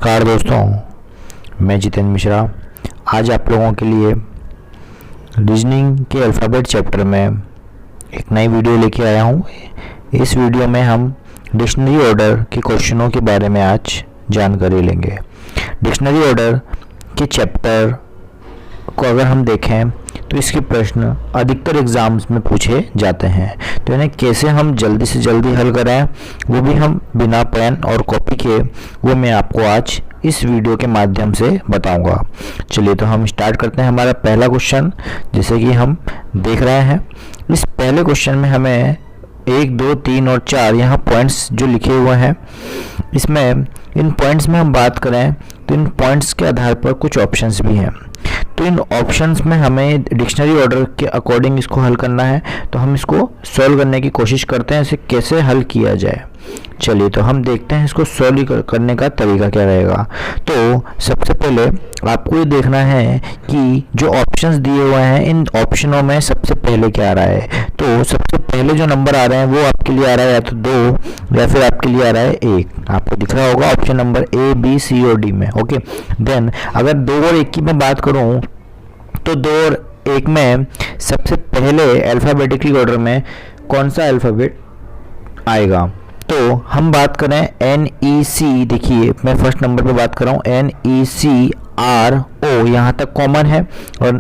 नमस्कार दोस्तों, मैं जितेंद्र मिश्रा आज आप लोगों के लिए रीजनिंग के अल्फ़ाबेट चैप्टर में एक नई वीडियो लेके आया हूँ। इस वीडियो में हम डिक्शनरी ऑर्डर के क्वेश्चनों के बारे में आज जानकारी लेंगे। डिक्शनरी ऑर्डर के चैप्टर को अगर हम देखें तो इसके प्रश्न अधिकतर एग्ज़ाम्स में पूछे जाते हैं, तो इन्हें कैसे हम जल्दी से जल्दी हल करें वो भी हम बिना पेन और कॉपी के वो मैं आपको आज इस वीडियो के माध्यम से बताऊंगा। चलिए तो हम स्टार्ट करते हैं हमारा पहला क्वेश्चन। जैसे कि हम देख रहे हैं इस पहले क्वेश्चन में हमें 1, 2, 3 और 4 यहाँ पॉइंट्स जो लिखे हुए हैं, इसमें इन पॉइंट्स में हम बात करें तो इन पॉइंट्स के आधार पर कुछ ऑप्शंस भी हैं। तो इन ऑप्शंस में हमें डिक्शनरी ऑर्डर के अकॉर्डिंग इसको हल करना है, तो हम इसको सॉल्व करने की कोशिश करते हैं इसे कैसे हल किया जाए। चलिए तो हम देखते हैं इसको सॉल्व करने का तरीका क्या रहेगा। तो सबसे पहले आपको ये देखना है कि जो ऑप्शंस दिए हुए हैं इन ऑप्शनों में सबसे पहले क्या आ रहा है। तो सबसे पहले जो नंबर आ रहे हैं वो आपके लिए आ रहा है या तो 2 या फिर आपके लिए आ रहा है 1। आपको दिख रहा होगा option number A, B, C और D में। ओके, देन अगर 2 और 1 की मैं बात करूं तो 2 और 1 में सबसे पहले अल्फ़ाबेटिकली ऑर्डर में कौन सा अल्फ़ाबेट आएगा। तो हम बात करें NEC, देखिए मैं फर्स्ट नंबर पे बात कर रहा हूँ NECRO यहाँ तक कॉमन है और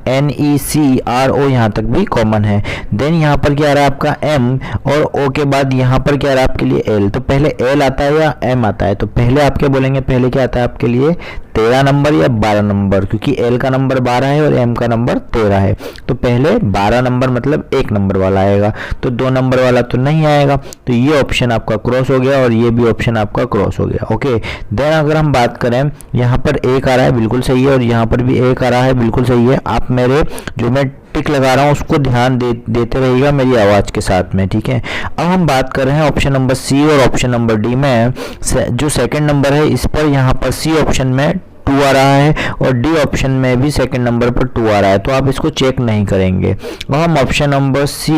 NECRO यहाँ तक भी कॉमन है। देन यहाँ पर क्या आ रहा है आपका M और O के बाद यहाँ पर क्या आ रहा है आपके लिए L। तो पहले L आता है या M आता है, तो पहले आप क्या बोलेंगे, पहले क्या आता है आपके लिए 13 नंबर या 12 नंबर, क्योंकि L का नंबर 12 है और M का नंबर 13 है। तो पहले 12 नंबर मतलब 1 नंबर वाला आएगा, तो 2 नंबर वाला तो नहीं आएगा। तो ये ऑप्शन आपका क्रॉस हो गया और ये भी ऑप्शन आपका क्रॉस हो गया। ओके, देन अगर हम बात करें यहाँ पर 1 आ रहा है बिल्कुल सही है और यहाँ पर भी 1 आ रहा है बिल्कुल सही है। आप मेरे जो मैं टिक लगा रहा हूँ उसको ध्यान देते रहिएगा मेरी आवाज़ के साथ में, ठीक है। अब हम बात कर रहे हैं ऑप्शन नंबर C और ऑप्शन नंबर D में। जो सेकंड नंबर है इस पर यहाँ पर C ऑप्शन में 2 आ रहा है और D ऑप्शन में भी सेकंड नंबर पर 2 आ रहा है, तो आप इसको चेक नहीं करेंगे। अब हम ऑप्शन नंबर C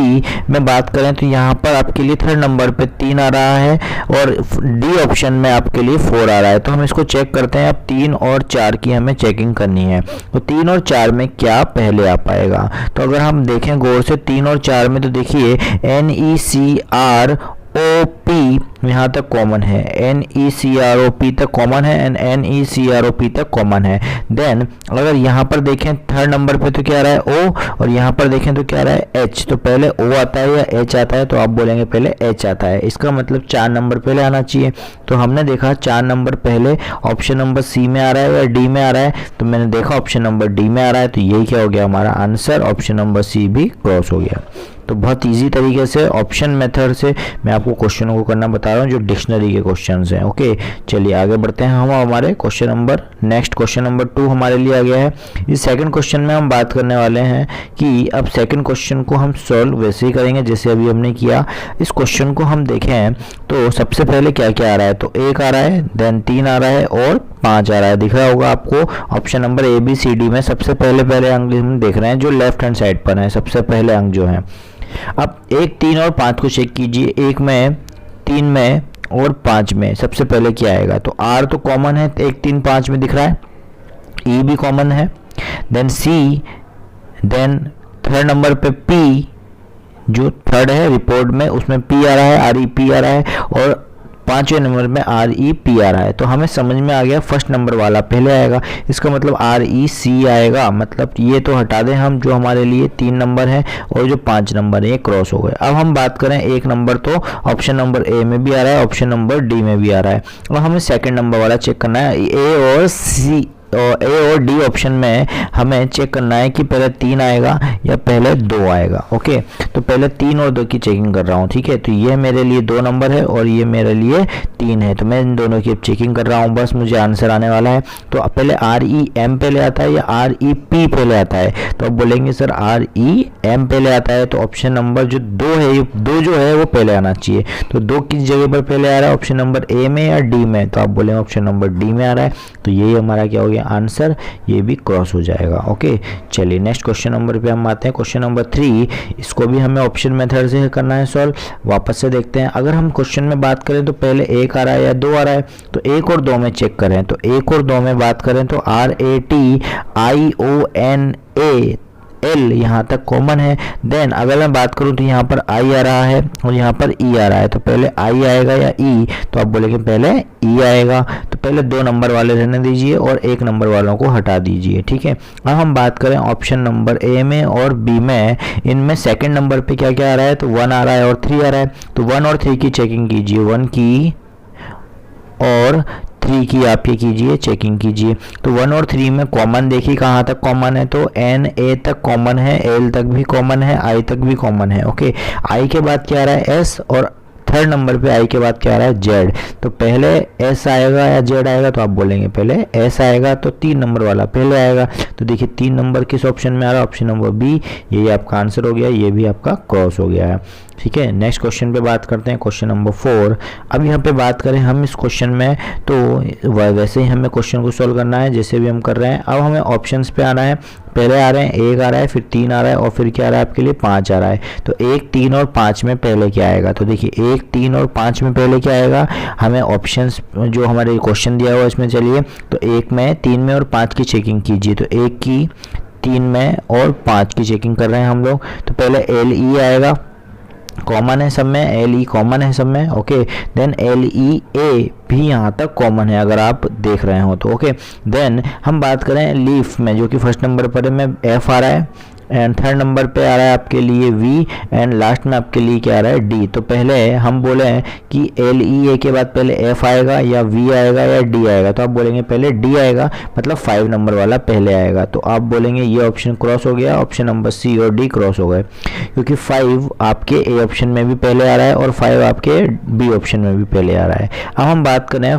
में बात करें तो यहाँ पर आपके लिए थर्ड नंबर पे 3 आ रहा है और D ऑप्शन में आपके लिए 4 आ रहा है, तो हम इसको चेक करते हैं। अब 3 और 4 की हमें चेकिंग करनी है, तो 3 और 4 में क्या पहले आ पाएगा। तो अगर हम देखें गौर से 3 और 4 में, तो देखिए NECROP यहाँ तक कॉमन है, NECROP तक कॉमन है एंड NECROP तक कॉमन है। देन अगर यहाँ पर देखें थर्ड नंबर पे तो क्या आ रहा है O और यहाँ पर देखें तो क्या आ रहा है H। तो पहले O आता है या H आता है, तो आप बोलेंगे पहले H आता है। इसका मतलब 4 नंबर पहले आना चाहिए। तो हमने देखा 4 नंबर पहले ऑप्शन नंबर C में आ रहा है या D में आ रहा है, तो मैंने देखा ऑप्शन नंबर D में आ रहा है, तो यही क्या हो गया हमारा आंसर, ऑप्शन नंबर C भी क्रॉस हो गया। तो बहुत इजी तरीके से ऑप्शन मेथड से मैं आपको क्वेश्चनों को करना बता रहा हूँ जो डिक्शनरी के क्वेश्चंस हैं। ओके, चलिए आगे बढ़ते हैं हम हमारे नेक्स्ट क्वेश्चन नंबर 2 हमारे लिए आ गया है। इस सेकंड क्वेश्चन में हम बात करने वाले हैं कि अब सेकंड क्वेश्चन को हम सॉल्व वैसे ही करेंगे जैसे अभी हमने किया। इस क्वेश्चन को हम देखें तो सबसे पहले क्या क्या आ रहा है, तो 1 आ रहा है, देन 3 आ रहा है और 5 आ रहा है। दिख रहा होगा आपको option number A, B, C, D में सबसे पहले अंक हम देख रहे हैं जो लेफ्ट हैंड साइड पर है, सबसे पहले अंक जो है। अब 1, 3 और 5 को चेक कीजिए, 1 में, 3 में और 5 में सबसे पहले क्या आएगा। तो R तो कॉमन है 1, 3, 5 में दिख रहा है, E भी कॉमन है, then C, then third number पे P जो थर्ड है रिपोर्ट में उसमें P आ रहा है, REP आ रहा है और 5वें नंबर में REP आ रहा है। तो हमें समझ में आ गया फर्स्ट नंबर वाला पहले आएगा, इसका मतलब REC आएगा। मतलब ये तो हटा दें हम, जो हमारे लिए 3 नंबर है और जो 5 नंबर है ये क्रॉस हो गए। अब हम बात करें 1 नंबर, तो ऑप्शन नंबर A में भी आ रहा है, ऑप्शन नंबर D में भी आ रहा है। और हमें सेकंड नंबर वाला चेक करना है, A और D ऑप्शन में हमें चेक करना है कि पहले 3 आएगा या पहले 2 आएगा। ओके, तो पहले 3 और 2 की चेकिंग कर रहा हूँ, ठीक है। तो ये मेरे लिए 2 नंबर है और ये मेरे लिए 3 है, तो मैं इन दोनों की चेकिंग कर रहा हूँ, बस मुझे आंसर आने वाला है। तो पहले REM पहले आता है या REP पहले आता है, तो अब बोलेंगे सर REM पहले आता है, तो ऑप्शन नंबर जो 2 है, 2 जो है वो पहले आना चाहिए। तो 2 किस जगह पर पहले आ रहा है, ऑप्शन नंबर A में या D में, तो आप बोलेंगे ऑप्शन नंबर D में आ रहा है। तो यही हमारा क्या हो गया गया आंसर, ये भी क्रॉस हो जाएगा। ओके, चलिए नेक्स्ट क्वेश्चन नंबर पे हम आते हैं। क्वेश्चन नंबर 3, इसको भी हमें ऑप्शन मेथड से करना है सॉल्व। वापस से देखते हैं, अगर हम क्वेश्चन में बात करें तो पहले 1 आ रहा है या 2 आ रहा है, तो 1 और 2 में चेक करें। तो 1 और 2 में बात करें तो RATIONA L यहाँ तक कॉमन है। देन अगर मैं बात करूँ तो यहाँ पर I आ रहा है और यहाँ पर E आ रहा है, तो पहले I आएगा या E, तो आप बोलेंगे पहले E आएगा। तो पहले 2 नंबर वाले रहने दीजिए और 1 नंबर वालों को हटा दीजिए, ठीक है। अब हम बात करें ऑप्शन नंबर A में और B में, इनमें सेकंड नंबर पे क्या क्या आ रहा है, तो 1 आ रहा है और 3 आ रहा है। तो 1 और 3 की चेकिंग कीजिए, 1 की और 3 की आप ये कीजिए, चेकिंग कीजिए। तो 1 और 3 में कॉमन देखिए कहाँ तक कॉमन है, तो NA तक कॉमन है, L तक भी कॉमन है, I तक भी कॉमन है। ओके, I के बाद क्या आ रहा है, S, और थर्ड नंबर पे I के बाद क्या आ रहा है, Z। तो पहले S आएगा या Z आएगा, तो आप बोलेंगे पहले S आएगा, तो 3 नंबर वाला पहले आएगा। तो देखिए 3 नंबर किस ऑप्शन में आ रहा है, ऑप्शन नंबर B, ये आपका आंसर हो गया, ये भी आपका क्रॉस हो गया है, ठीक है। नेक्स्ट क्वेश्चन पे बात करते हैं, क्वेश्चन नंबर 4। अब यहाँ पे बात करें हम इस क्वेश्चन में, तो वैसे ही हमें क्वेश्चन को सॉल्व करना है जैसे भी हम कर रहे हैं। अब हमें ऑप्शंस पे आना है, पहले आ रहे हैं 1 आ रहा है, फिर 3 आ रहा है और फिर क्या आ रहा है आपके लिए 5 आ रहा है। तो 1, 3 और 5 में पहले क्या आएगा, तो देखिए 1, 3 और 5 में पहले क्या आएगा, हमें ऑप्शंस जो हमारे क्वेश्चन दिया हुआ है इसमें, चलिए तो 1 में, 3 में और 5 की चेकिंग कीजिए। तो 1 की, 3 में और 5 की चेकिंग कर रहे हैं हम लोग। तो पहले LE आएगा, कॉमन है सब में, LE कॉमन है सब में। ओके, देन LEA भी यहाँ तक कॉमन है अगर आप देख रहे हो तो। ओके, देन हम बात करें लीफ में, जो कि फर्स्ट नंबर पर है, में F आ रहा है, एंड थर्ड नंबर पे आ रहा है आपके लिए V, एंड लास्ट में आपके लिए क्या आ रहा है, D। तो पहले हम बोले कि LEA के बाद पहले F आएगा या V आएगा या D आएगा, तो आप बोलेंगे पहले D आएगा, मतलब 5 नंबर वाला पहले आएगा। तो आप बोलेंगे ये ऑप्शन क्रॉस हो गया, ऑप्शन नंबर C और D क्रॉस हो गए, क्योंकि 5 आपके A ऑप्शन में भी पहले आ रहा है और 5 आपके B ऑप्शन में भी पहले आ रहा है। अब हम बात करें A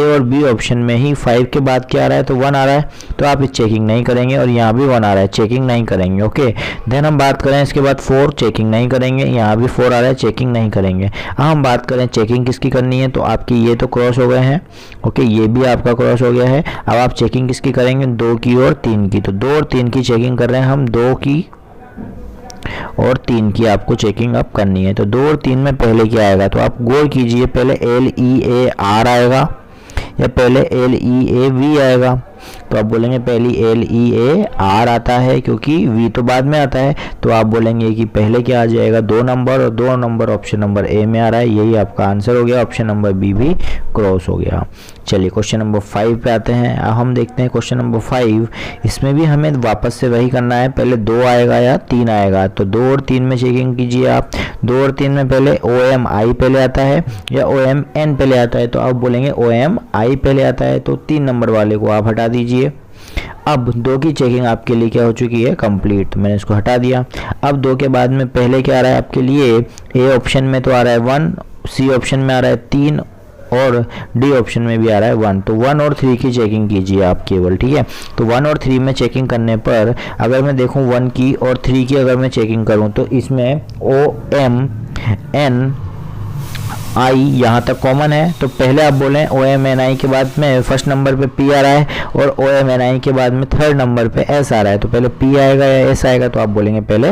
और B ऑप्शन में ही 5 के बाद क्या आ रहा है, तो 1 आ रहा है, तो आप इस चेकिंग नहीं करेंगे, और यहाँ भी 1 आ रहा है, चेकिंग नहीं करेंगे। ओके, देन हम बात करें इसके बाद 4, चेकिंग नहीं करेंगे, यहाँ भी 4 आ रहा है, चेकिंग नहीं करेंगे। अब हम बात करें चेकिंग किसकी करनी है, तो आपकी ये तो क्रॉस हो गए हैं। ओके, ये भी आपका क्रॉस हो गया है। अब आप चेकिंग किसकी करेंगे, 2 की और 3 की। तो 2 और 3 की चेकिंग कर रहे हैं हम, 2 की और 3 की आपको चेकिंग अब करनी है। तो 2 और 3 में पहले क्या आएगा, तो आप गौर कीजिए, पहले LEAR आएगा या पहले LEAV आएगा। तो आप बोलेंगे पहली LEAR आता है, क्योंकि V तो बाद में आता है। तो आप बोलेंगे कि पहले क्या आ जाएगा, 2 नंबर, और 2 नंबर ऑप्शन नंबर A में आ रहा है, यही आपका आंसर हो गया। ऑप्शन नंबर B भी क्रॉस हो गया। चलिए क्वेश्चन नंबर 5 पे आते हैं। अब हम देखते हैं क्वेश्चन नंबर 5, इसमें भी हमें वापस से वही करना है, पहले 2 आएगा या 3 आएगा। तो 2 और 3 में चेकिंग कीजिए आप। 2 और 3 में पहले OMI पहले आता है या OMN पहले आता है, तो आप बोलेंगे OMI पहले आता है, तो 3 नंबर वाले को आप हटा दीजिए। अब 2 की चेकिंग आपके लिए क्या हो चुकी है, कंप्लीट, मैंने इसको हटा दिया। अब 2 के बाद में पहले क्या आ रहा है आपके लिए, A ऑप्शन में तो आ रहा है 1, C ऑप्शन में आ रहा है 3 और D ऑप्शन में भी आ रहा है 1। तो 1 और 3 की चेकिंग कीजिए आप केवल, ठीक है। तो 1 और 3 में चेकिंग करने पर अगर मैं देखूं 1 की और 3 की अगर मैं चेकिंग करूं, तो इसमें OMNI यहाँ तक कॉमन है। तो पहले आप बोलें OMNI के बाद में फर्स्ट नंबर पे P आ रहा है और OMNI के बाद में थर्ड नंबर पे S आ रहा है, तो पहले P आएगा या S आएगा, तो आप बोलेंगे पहले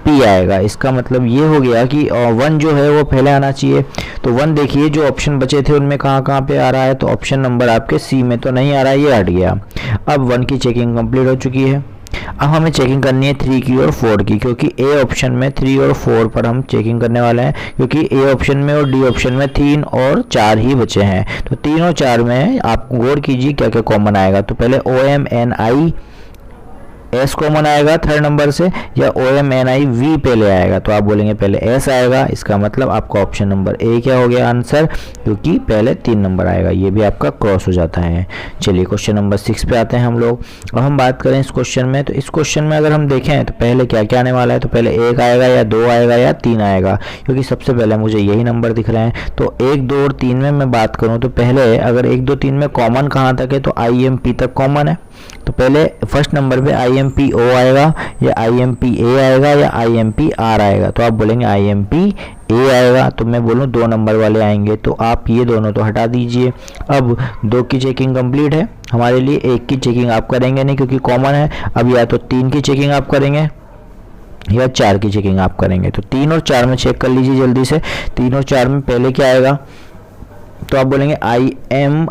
P आएगा। इसका मतलब ये हो गया कि 1 जो है वो पहले आना चाहिए। तो 1 देखिए जो ऑप्शन बचे थे उनमें कहाँ कहाँ पे आ रहा है, तो ऑप्शन नंबर आपके C में तो नहीं आ रहा है, ये हट गया। अब 1 की चेकिंग कंप्लीट हो चुकी है। अब हमें चेकिंग करनी है 3 की और 4 की, क्योंकि A ऑप्शन में 3 और 4 पर हम चेकिंग करने वाले हैं, क्योंकि A ऑप्शन में और D ऑप्शन में 3 और 4 ही बचे हैं। तो 3 और 4 में आप गौर कीजिए क्या क्या कॉमन आएगा। तो पहले OMNI S कॉमन आएगा थर्ड नंबर से, या OMNI V पहले आएगा, तो आप बोलेंगे पहले S आएगा। इसका मतलब आपका ऑप्शन नंबर A क्या हो गया आंसर, क्योंकि पहले 3 नंबर आएगा, ये भी आपका क्रॉस हो जाता है। चलिए क्वेश्चन नंबर 6 पे आते हैं हम लोग। अब हम बात करें इस क्वेश्चन में, तो इस क्वेश्चन में अगर हम देखें तो पहले क्या क्या आने वाला है, तो पहले 1 आएगा या 2 आएगा या 3 आएगा, क्योंकि सबसे पहले मुझे यही नंबर दिख रहे हैं। तो 1, 2 और 3 में मैं बात करूँ तो पहले अगर 1, 2, 3 में कॉमन कहाँ तक है, तो IMP तक कॉमन है। तो पहले फर्स्ट नंबर पे IMPO आएगा या IMPA आएगा या IMPR आएगा, तो आप बोलेंगे IMPA आएगा। तो मैं बोलूँ 2 नंबर वाले आएंगे, तो आप ये दोनों तो हटा दीजिए। अब 2 की चेकिंग कंप्लीट है, हमारे लिए 1 की चेकिंग आप करेंगे नहीं क्योंकि कॉमन है। अब या तो 3 की चेकिंग आप करेंगे या 4 की चेकिंग आप करेंगे। तो 3 और 4 में चेक कर लीजिए जल्दी से। 3 और 4 में पहले क्या आएगा, तो आप बोलेंगे IMPROV,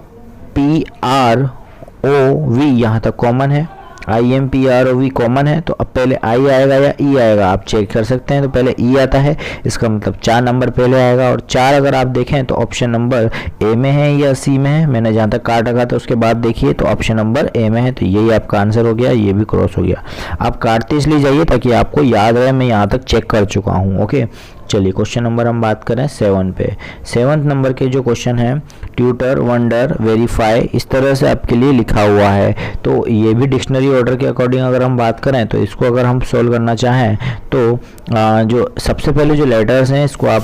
यहाँ तक कॉमन है, IMPROV कॉमन है। तो अब पहले I आएगा या E आएगा, आप चेक कर सकते हैं। तो पहले E आता है, इसका मतलब 4 नंबर पहले आएगा। और 4 अगर आप देखें तो ऑप्शन नंबर A में है या C में है, मैंने जहाँ तक काट रखा था उसके बाद देखिए तो ऑप्शन नंबर A में है। तो यही आपका आंसर हो गया, ये भी क्रॉस हो गया। आप काटते इसलिए जाइए ताकि आपको याद रहे मैं यहाँ तक चेक कर चुका हूँ। ओके, चलिए क्वेश्चन नंबर हम बात करें 7 पे। 7th नंबर के जो क्वेश्चन है, ट्यूटर, वंडर, वेरीफाई, इस तरह से आपके लिए लिखा हुआ है। तो ये भी डिक्शनरी ऑर्डर के अकॉर्डिंग अगर हम बात करें तो इसको अगर हम सॉल्व करना चाहें तो जो सबसे पहले जो लेटर्स हैं इसको आप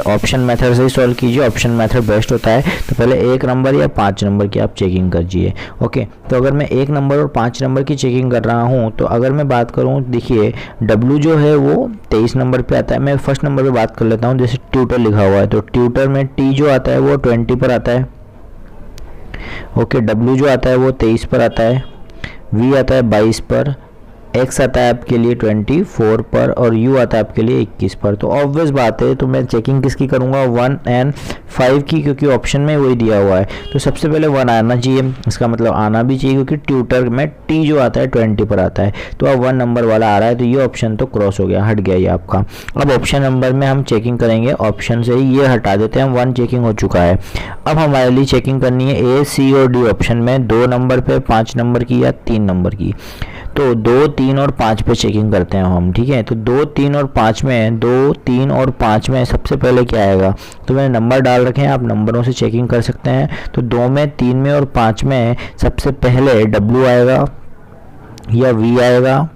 ऑप्शन मेथड से ही सॉल्व कीजिए। ऑप्शन मेथड बेस्ट होता है। तो पहले 1 नंबर या 5 नंबर की आप चेकिंग कीजिए। ओके, तो अगर मैं 1 नंबर और 5 नंबर की चेकिंग कर रहा हूँ तो अगर मैं बात करूँ, देखिए W जो है वो 23 नंबर पे आता है। मैं फर्स्ट नंबर पे बात कर लेता हूँ। जैसे ट्यूटर लिखा हुआ है तो ट्यूटर में T जो आता है वो 20 पर आता है। ओके, W जो आता है वो 23 पर आता है, V आता है 22 पर, X आता है आपके लिए 24 पर और U आता है आपके लिए 21 पर। तो ऑब्वियस बात है, तो मैं चेकिंग किसकी करूँगा, 1 और 5 की, क्योंकि ऑप्शन में वही दिया हुआ है। तो सबसे पहले 1 आना चाहिए, इसका मतलब आना भी चाहिए क्योंकि ट्यूटर में T जो आता है 20 पर आता है। तो अब 1 नंबर वाला आ रहा है तो ये ऑप्शन तो क्रॉस हो गया, हट गया ये आपका। अब ऑप्शन नंबर में हम चेकिंग करेंगे, ऑप्शन से ही ये हटा देते हैं, 1 चेकिंग हो चुका है। अब हमारे लिए चेकिंग करनी है A, C और D ऑप्शन में, 2 नंबर पे, 5 नंबर की या 3 नंबर की। तो 2, 3 और 5 पे चेकिंग करते हैं हम, ठीक है। तो 2, 3 और 5 में, 2, 3 और 5 में सबसे पहले क्या आएगा, तो मैंने नंबर डाल रखे हैं, आप नंबरों से चेकिंग कर सकते हैं। तो 2 में, 3 में और 5 में सबसे पहले W आएगा या V आएगा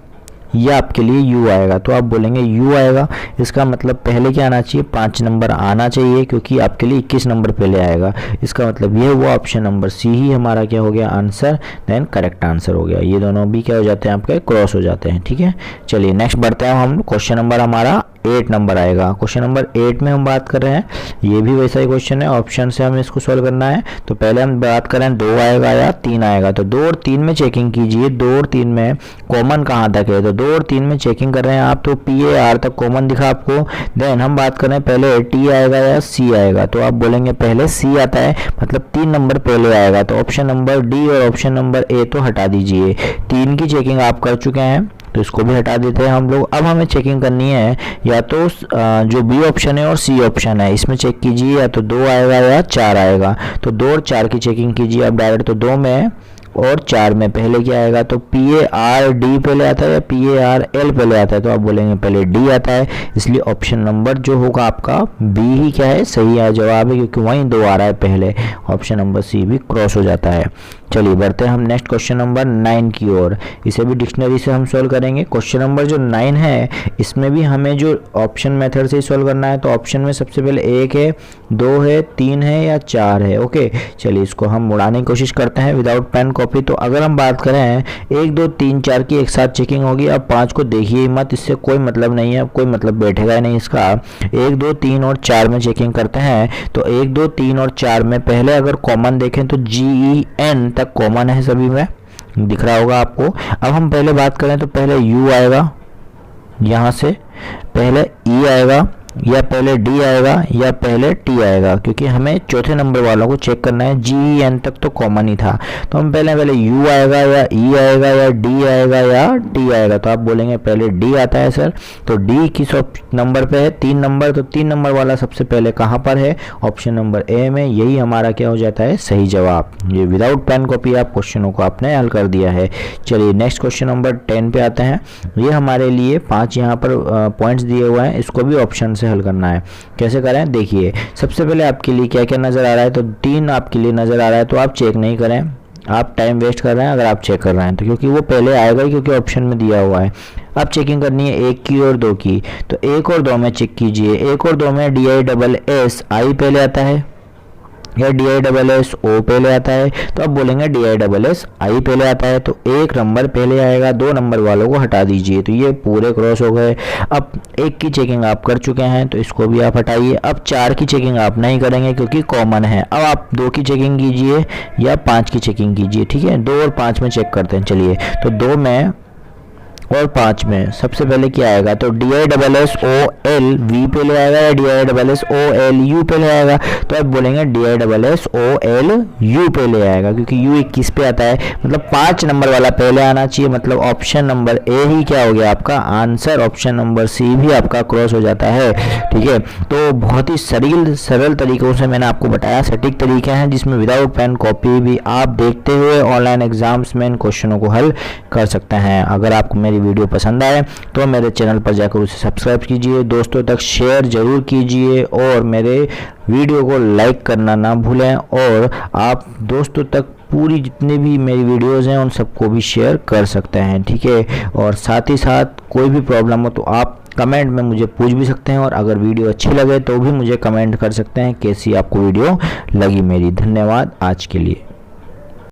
या आपके लिए U आएगा। तो आप बोलेंगे U आएगा, इसका मतलब पहले क्या आना चाहिए, 5 नंबर आना चाहिए क्योंकि आपके लिए 21 नंबर पहले आएगा। इसका मतलब ये हुआ ऑप्शन नंबर C ही हमारा क्या हो गया आंसर, देन करेक्ट आंसर हो गया। ये दोनों भी क्या हो जाते हैं आपके, क्रॉस हो जाते हैं, ठीक है। चलिए नेक्स्ट बढ़ते हैं हम। क्वेश्चन नंबर हमारा 8 नंबर आएगा। क्वेश्चन नंबर 8 में हम बात कर रहे हैं, ये भी वैसा ही क्वेश्चन है, ऑप्शन से हमें इसको सॉल्व करना है। तो पहले हम बात करें 2 आएगा या 3 आएगा। तो 2 और 3 में चेकिंग कीजिए, 2 और 3 में कॉमन कहाँ तक है, तो 2 और 3 में चेकिंग कर रहे हैं आप, तो PAR तक कॉमन दिखा आपको। देन हम बात करें पहले T आएगा या C आएगा। तो आप बोलेंगे पहले C आता है, मतलब 3 नंबर पहले आएगा। तो ऑप्शन नंबर D और ऑप्शन नंबर A तो हटा दीजिए। 3 की चेकिंग आप कर चुके हैं तो इसको भी हटा देते हैं हम लोग। अब हमें चेकिंग करनी है या तो जो B ऑप्शन है और C ऑप्शन है, इसमें चेक कीजिए, या तो 2 आएगा या 4 आएगा। तो 2 और 4 की चेकिंग कीजिए आप डायरेक्ट। तो 2 में और 4 में पहले क्या आएगा, तो PARD पहले आता है या PARL पहले आता है। तो आप बोलेंगे पहले D आता है, इसलिए ऑप्शन नंबर जो होगा आपका B ही क्या है, सही जवाब है क्योंकि वहीं 2 आ रहा है पहले। ऑप्शन नंबर C भी क्रॉस हो जाता है। चलिए बढ़ते हैं हम नेक्स्ट क्वेश्चन नंबर 9 की ओर। इसे भी डिक्शनरी से हम सॉल्व करेंगे। क्वेश्चन नंबर जो 9 है इसमें भी हमें जो ऑप्शन मेथड से सॉल्व करना है। तो ऑप्शन में सबसे पहले 1 है, 2 है, 3 है या 4 है। ओके, चलिए इसको हम उड़ाने की कोशिश करते हैं विदाउट पेन कॉपी। तो अगर हम बात करें 1, 2, 3, 4 की एक साथ चेकिंग होगी। अब 5 को देखिए मत, इससे कोई मतलब नहीं है, कोई मतलब बैठेगा ही नहीं इसका। 1, 2, 3 और 4 में चेकिंग करते हैं। तो 1, 2, 3 और 4 में पहले अगर कॉमन देखें तो GEN तक कॉमन है, सभी में दिख रहा होगा आपको। अब हम पहले बात करें तो पहले U आएगा, यहाँ से पहले E आएगा या पहले D आएगा या पहले T आएगा, क्योंकि हमें चौथे नंबर वालों को चेक करना है। GEN तक तो कॉमन ही था। तो हम पहले U आएगा या E आएगा या D आएगा या T आएगा। तो आप बोलेंगे पहले D आता है सर। तो D किस नंबर पे है, 3 नंबर। तो 3 नंबर वाला सबसे पहले कहाँ पर है, ऑप्शन नंबर A में। यही हमारा क्या हो जाता है, सही जवाब। ये विदाउट पेन कॉपी आप क्वेश्चनों को आपने हल कर दिया है। चलिए नेक्स्ट क्वेश्चन नंबर 10 पे आते हैं। ये हमारे लिए 5 यहाँ पर पॉइंट्स दिए हुए हैं, इसको भी ऑप्शन से हल करना है। कैसे करें, देखिए सबसे पहले आपके लिए क्या क्या नज़र आ रहा है। तो 3 आपके लिए नज़र आ रहा है, तो आप चेक नहीं करें, आप टाइम वेस्ट कर रहे हैं अगर आप चेक कर रहे हैं तो, क्योंकि वो पहले आएगा ही, क्योंकि ऑप्शन में दिया हुआ है। अब चेकिंग करनी है 1 की और 2 की। तो 1 और 2 में चेक कीजिए। 1 और 2 में DISSI पहले आता है या DISS O पहले आता है तो अब बोलेंगे DISS I पहले आता है, तो एक नंबर पहले आएगा, 2 नंबर वालों को हटा दीजिए। तो ये पूरे क्रॉस हो गए। अब 1 की चेकिंग आप कर चुके हैं तो इसको भी आप हटाइए। अब 4 की चेकिंग आप नहीं करेंगे क्योंकि कॉमन है। अब आप 2 की चेकिंग कीजिए या 5 की चेकिंग कीजिए, ठीक है। 2 और 5 में चेक करते हैं, चलिए। तो 2 में और 5 में सबसे पहले क्या आएगा, तो DISS OL V पहले आएगा या DISS OL U पहले आएगा। तो अब बोलेंगे DISS OL U पहले आएगा क्योंकि U 21 पे आता है, मतलब 5 नंबर वाला पहले आना चाहिए। मतलब ऑप्शन नंबर ए ही क्या हो गया आपका आंसर, ऑप्शन नंबर सी भी आपका क्रॉस हो जाता है, ठीक है। तो बहुत ही सरल तरीकों से मैंने आपको बताया, सटीक तरीके हैं जिसमें विदाउट पेन कॉपी भी आप देखते हुए ऑनलाइन एग्जाम्स में इन क्वेश्चनों को हल कर सकते हैं। अगर आपको मेरी वीडियो पसंद आए तो मेरे चैनल पर जाकर उसे सब्सक्राइब कीजिए, दोस्तों तक शेयर जरूर कीजिए और मेरे वीडियो को लाइक करना ना भूलें। और आप दोस्तों तक पूरी जितनी भी मेरी वीडियोस हैं उन सबको भी शेयर कर सकते हैं, ठीक है। और साथ ही साथ कोई भी प्रॉब्लम हो तो आप कमेंट में मुझे पूछ भी सकते हैं, और अगर वीडियो अच्छी लगे तो भी मुझे कमेंट कर सकते हैं कैसी आपको वीडियो लगी मेरी। धन्यवाद आज के लिए।